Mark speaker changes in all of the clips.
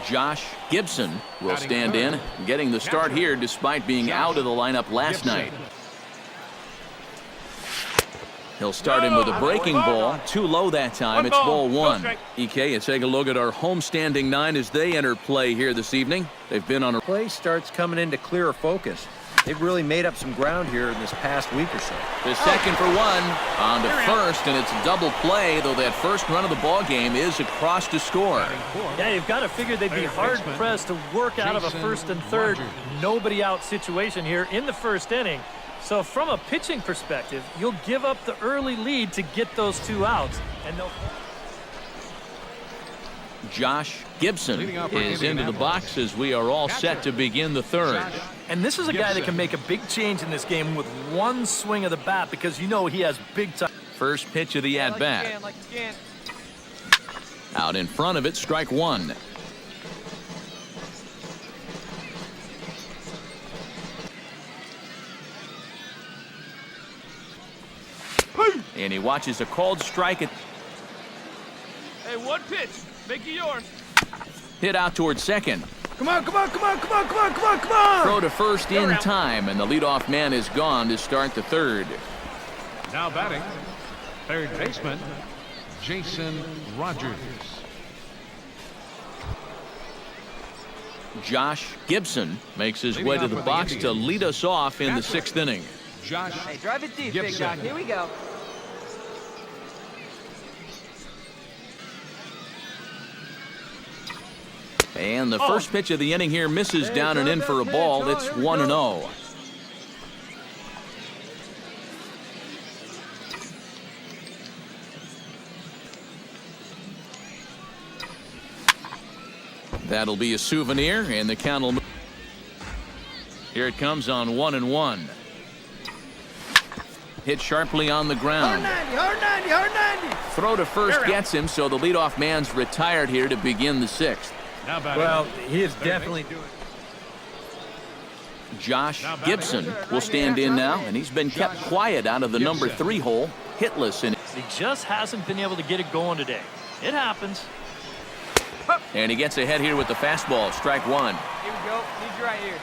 Speaker 1: Josh Gibson will stand in, getting the start here despite being out of the lineup last night. He'll start him with a breaking ball. Too low that time. It's ball one. EK, let's take a look at our homestanding nine as they enter play here this evening. They've been on a
Speaker 2: play starts coming into clearer focus. They've really made up some ground here in this past week or so.
Speaker 1: The second for one on to first, and it's a double play, though that first run of the ball game is across to score.
Speaker 3: Yeah, you've got to figure they'd be hard-pressed to work out of a first and third nobody out situation here in the first inning. So from a pitching perspective, you'll give up the early lead to get those two outs. And
Speaker 1: Josh Gibson is into the box as we are all set to begin the third.
Speaker 3: And this is a guy that can make a big change in this game with one swing of the bat because you know he has big time.
Speaker 1: First pitch of the at-bat. Out in front of it, strike one. And he watches a called strike. Hey,
Speaker 4: one pitch. Make it yours.
Speaker 1: Hit out towards second.
Speaker 2: Come on, come on, come on, come on, come on, come on, come on.
Speaker 1: Throw to first in time, and the leadoff man is gone to start the third.
Speaker 5: Now batting, third baseman, Jason Rogers.
Speaker 1: Josh Gibson makes his way to the box to lead us off in the sixth inning.
Speaker 5: Josh
Speaker 6: Hey, drive it deep,
Speaker 5: Gibson.
Speaker 6: big guy. Here we go.
Speaker 1: And the first pitch of the inning here misses down and in for a ball. It's 1-0. That'll be a souvenir, and the count will move. Here it comes on 1-1. Hit sharply on the ground.
Speaker 6: Hard 90.
Speaker 1: Throw to first gets him, so the leadoff man's retired here to begin the sixth.
Speaker 2: Well, he is definitely doing it.
Speaker 1: Josh Gibson will stand in now, and he's been kept quiet out of the number 3 hole, hitless.
Speaker 3: He just hasn't been able to get it going today. It happens.
Speaker 1: And he gets ahead here with the fastball, strike one.
Speaker 6: Here we go. Need you right here.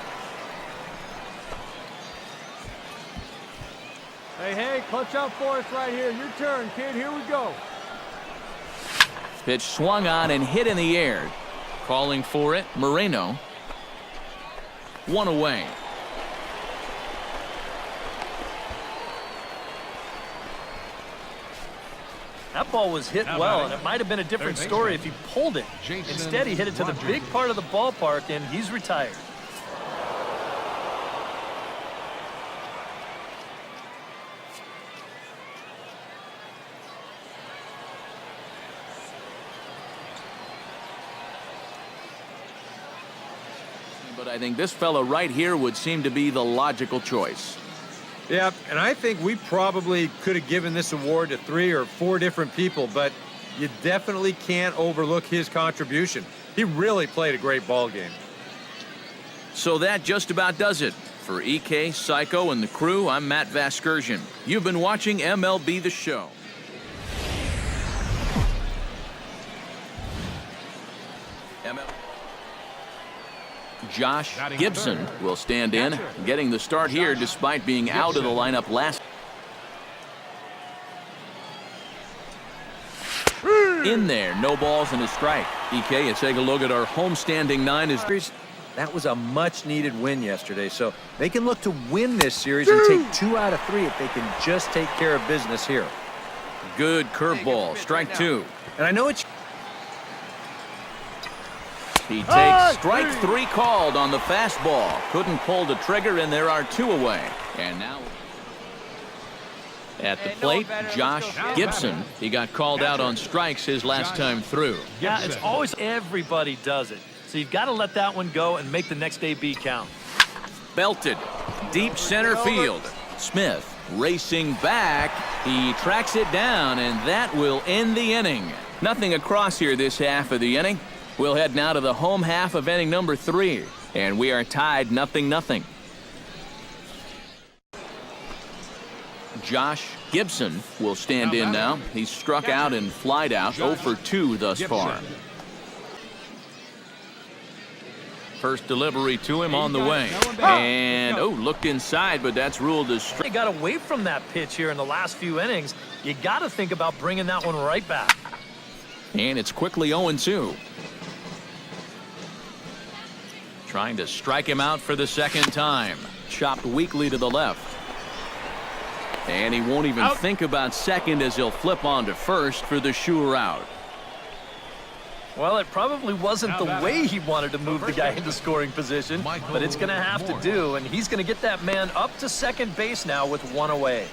Speaker 7: Hey, clutch out for us right here. Your turn, kid. Here we go.
Speaker 1: Pitch swung on and hit in the air. Calling for it, Moreno. One away.
Speaker 3: That ball was hit well, and it might have been a different story if he pulled it. Instead, he hit it to the big part of the ballpark, and he's retired.
Speaker 1: But I think this fellow right here would seem to be the logical choice.
Speaker 2: Yeah, and I think we probably could have given this award to 3 or 4 different people, but you definitely can't overlook his contribution. He really played a great ball game.
Speaker 1: So that just about does it. For EK, Psycho, and the crew, I'm Matt Vasgersian. You've been watching MLB The Show. Josh Gibson will stand in, getting the start here despite being out of the lineup last. In there, no balls and a strike. EK, let's take a look at our homestanding nine.
Speaker 2: That was a much-needed win yesterday, so they can look to win this series and take 2 out of 3 if they can just take care of business here.
Speaker 1: Good curveball, strike 2.
Speaker 2: And I know it's...
Speaker 1: He takes strike 3 called on the fastball. Couldn't pull the trigger, and there are 2 away. And now at the plate, Josh Gibson. He got called out on strikes his last time through.
Speaker 3: Yeah, it's always everybody does it. So you've got to let that one go and make the next AB count.
Speaker 1: Belted, deep center field. Smith racing back. He tracks it down, and that will end the inning. Nothing across here this half of the inning. We'll head now to the home half of inning number 3, and we are tied 0-0. Josh Gibson will stand in now. He's struck out and flied out 0 for 2 thus far. First delivery to him on the way. And, oh, looked inside, but that's ruled as strike.
Speaker 3: They got away from that pitch here in the last few innings. You got to think about bringing that one right back.
Speaker 1: And it's quickly 0-2. Trying to strike him out for the second time. Chopped weakly to the left. And he won't even think about second as he'll flip on to first for the sure out.
Speaker 3: Well, it probably wasn't the way he wanted to move the guy into scoring position, but it's going to have to do, and he's going to get that man up to second base now with one away.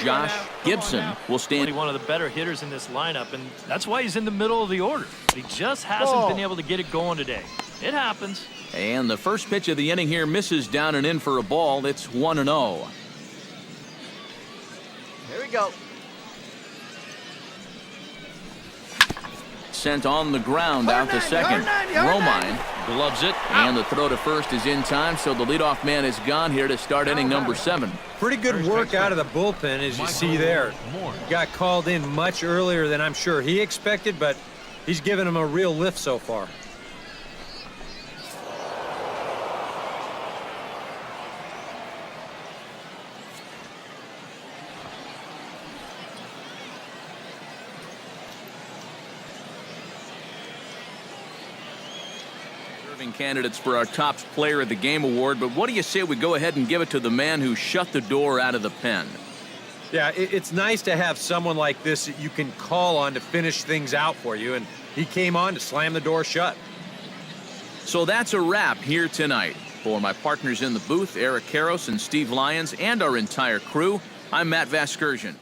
Speaker 1: Josh Gibson will stand.
Speaker 3: One of the better hitters in this lineup, and that's why he's in the middle of the order. He just hasn't been able to get it going today. It happens.
Speaker 1: And the first pitch of the inning here misses down and in for a ball. It's 1-0.
Speaker 6: Here we go.
Speaker 1: Sent on the ground out to second. Romine gloves it, and the throw to first is in time, so the leadoff man is gone here to start inning number 7.
Speaker 2: Pretty good work out of the bullpen, as you see there. Got called in much earlier than I'm sure he expected, but he's given him a real lift so far.
Speaker 1: Candidates for our top player of the game award, but what do you say we go ahead and give it to the man who shut the door out of the pen?
Speaker 2: Yeah, it's nice to have someone like this that you can call on to finish things out for you, and he came on to slam the door shut.
Speaker 1: So that's a wrap here tonight. For my partners in the booth, Eric Karros and Steve Lyons, and our entire crew, I'm Matt Vasgersian.